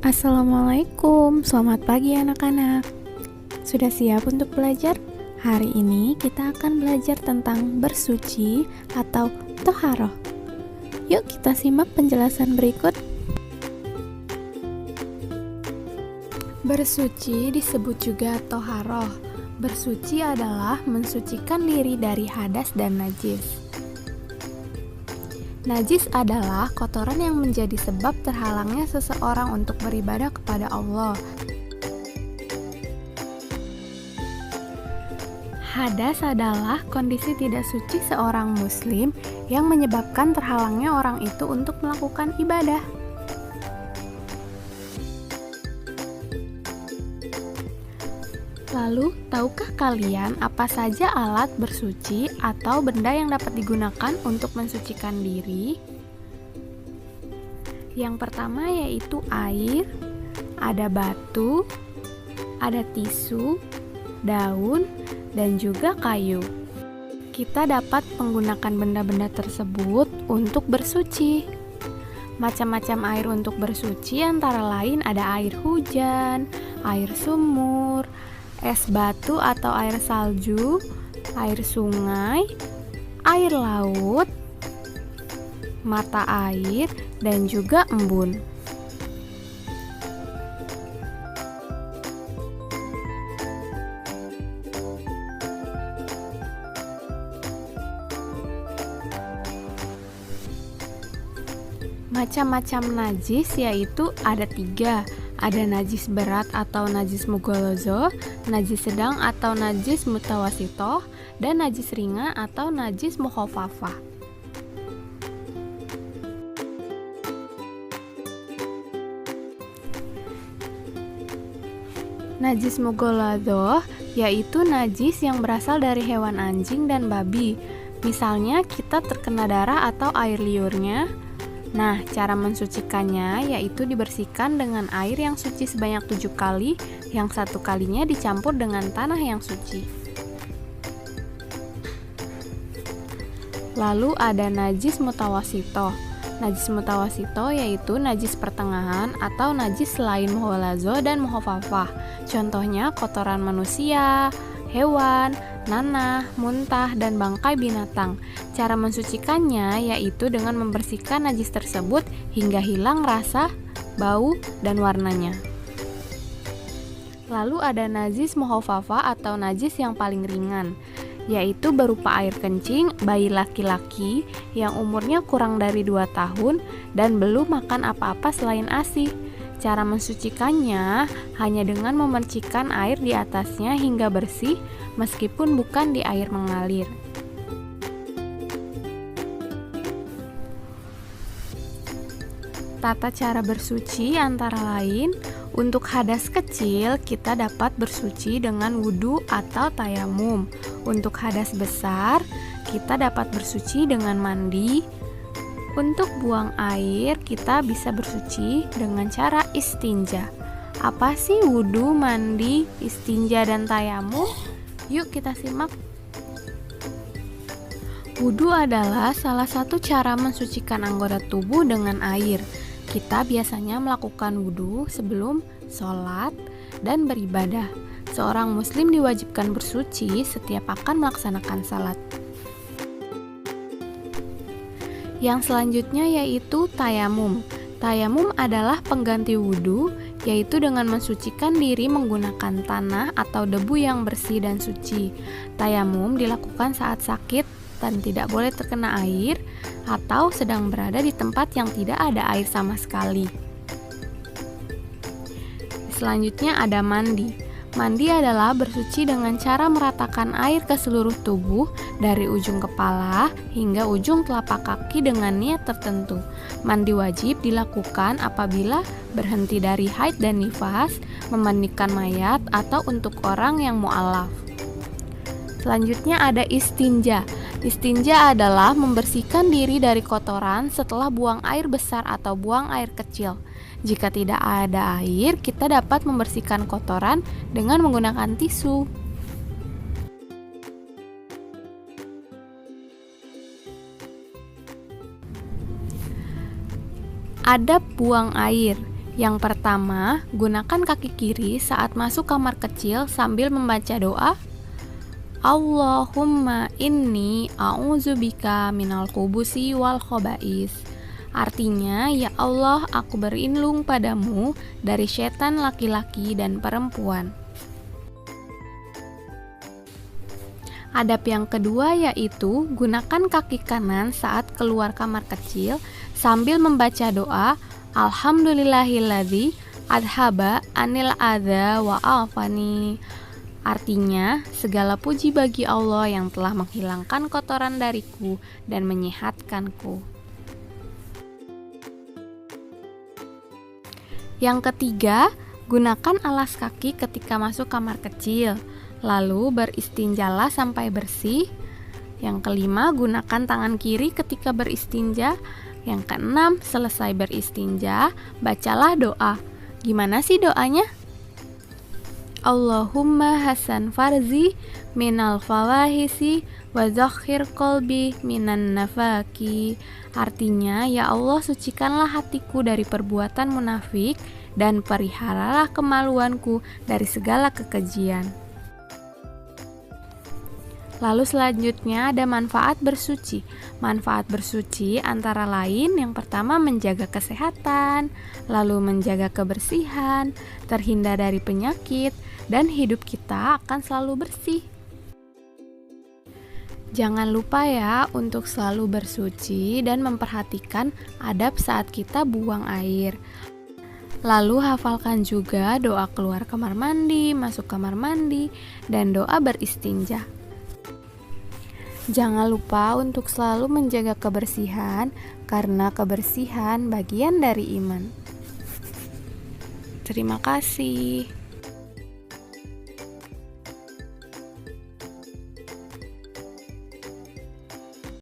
Assalamualaikum, selamat pagi anak-anak. Sudah siap untuk belajar? Hari ini kita akan belajar tentang bersuci atau toharoh. Yuk kita simak penjelasan berikut. Bersuci disebut juga toharoh. Bersuci adalah mensucikan diri dari hadas dan najis. Najis adalah kotoran yang menjadi sebab terhalangnya seseorang untuk beribadah kepada Allah. Hadas adalah kondisi tidak suci seorang muslim yang menyebabkan terhalangnya orang itu untuk melakukan ibadah. Lalu, tahukah kalian apa saja alat bersuci atau benda yang dapat digunakan untuk mensucikan diri? Yang pertama yaitu air, ada batu, ada tisu, daun, dan juga kayu. Kita dapat menggunakan benda-benda tersebut untuk bersuci. Macam-macam air untuk bersuci antara lain ada air hujan, air sumur, es batu atau air salju, air sungai, air laut, mata air, dan juga embun. Macam-macam najis yaitu ada 3. Ada najis berat atau najis mughalladzoh, najis sedang atau najis mutawasitoh, dan najis ringan atau najis mukhaffafah. Najis mughalladzoh yaitu najis yang berasal dari hewan anjing dan babi. Misalnya kita terkena darah atau air liurnya. Nah, cara mensucikannya yaitu dibersihkan dengan air yang suci sebanyak 7 kali, yang 1 kalinya dicampur dengan tanah yang suci. Lalu ada najis mutawasitoh. Najis mutawasitoh yaitu najis pertengahan atau najis selain mughalladzoh dan mukhaffafah. Contohnya kotoran manusia, hewan, nanah, muntah, dan bangkai binatang. Cara mensucikannya yaitu dengan membersihkan najis tersebut hingga hilang rasa, bau, dan warnanya. Lalu ada najis mukhaffafah atau najis yang paling ringan, yaitu berupa air kencing bayi laki-laki yang umurnya kurang dari 2 tahun dan belum makan apa-apa selain ASI. Cara mensucikannya hanya dengan memercikkan air di atasnya hingga bersih meskipun bukan di air mengalir. Tata cara bersuci antara lain, untuk hadas kecil kita dapat bersuci dengan wudu atau tayamum. Untuk hadas besar kita dapat bersuci dengan mandi. Untuk buang air kita bisa bersuci dengan cara istinja. Apa sih wudu, mandi, istinja, dan tayamum? Yuk kita simak. Wudu adalah salah satu cara mensucikan anggota tubuh dengan air. Kita biasanya melakukan wudu sebelum sholat dan beribadah. Seorang muslim diwajibkan bersuci setiap akan melaksanakan salat. Yang selanjutnya yaitu tayamum. Tayamum adalah pengganti wudu, yaitu dengan mensucikan diri menggunakan tanah atau debu yang bersih dan suci. Tayamum dilakukan saat sakit dan tidak boleh terkena air, atau sedang berada di tempat yang tidak ada air sama sekali. Selanjutnya ada mandi. Mandi adalah bersuci dengan cara meratakan air ke seluruh tubuh dari ujung kepala hingga ujung telapak kaki dengan niat tertentu. Mandi wajib dilakukan apabila berhenti dari haid dan nifas, memandikan mayat, atau untuk orang yang mu'alaf. Selanjutnya ada istinja. Istinja adalah membersihkan diri dari kotoran setelah buang air besar atau buang air kecil. Jika tidak ada air, kita dapat membersihkan kotoran dengan menggunakan tisu. Adab buang air. Yang pertama, gunakan kaki kiri saat masuk kamar kecil sambil membaca doa Allahumma inni a'udzubika minal khubusi wal khobais. Artinya, ya Allah, aku berlindung padamu dari setan laki-laki dan perempuan. Adab yang kedua yaitu gunakan kaki kanan saat keluar kamar kecil sambil membaca doa Alhamdulillahilladzi adhaba anil adza wa afani. Artinya, segala puji bagi Allah yang telah menghilangkan kotoran dariku dan menyehatkanku. Yang ketiga, gunakan alas kaki ketika masuk kamar kecil, lalu beristinjalah sampai bersih. Yang kelima, gunakan tangan kiri ketika beristinja. Yang keenam, selesai beristinja, bacalah doa. Gimana sih doanya? Allahumma hasan farzi minal fawahisi wa zakhir qalbi minan nafaki. Artinya, ya Allah, sucikanlah hatiku dari perbuatan munafik dan peliharalah kemaluanku dari segala kekejian. Lalu selanjutnya ada manfaat bersuci. Manfaat bersuci antara lain yang pertama menjaga kesehatan, lalu menjaga kebersihan, terhindar dari penyakit, dan hidup kita akan selalu bersih. Jangan lupa ya untuk selalu bersuci dan memperhatikan adab saat kita buang air. Lalu hafalkan juga doa keluar kamar mandi, masuk kamar mandi, dan doa beristinja. Jangan lupa untuk selalu menjaga kebersihan, karena kebersihan bagian dari iman. Terima kasih.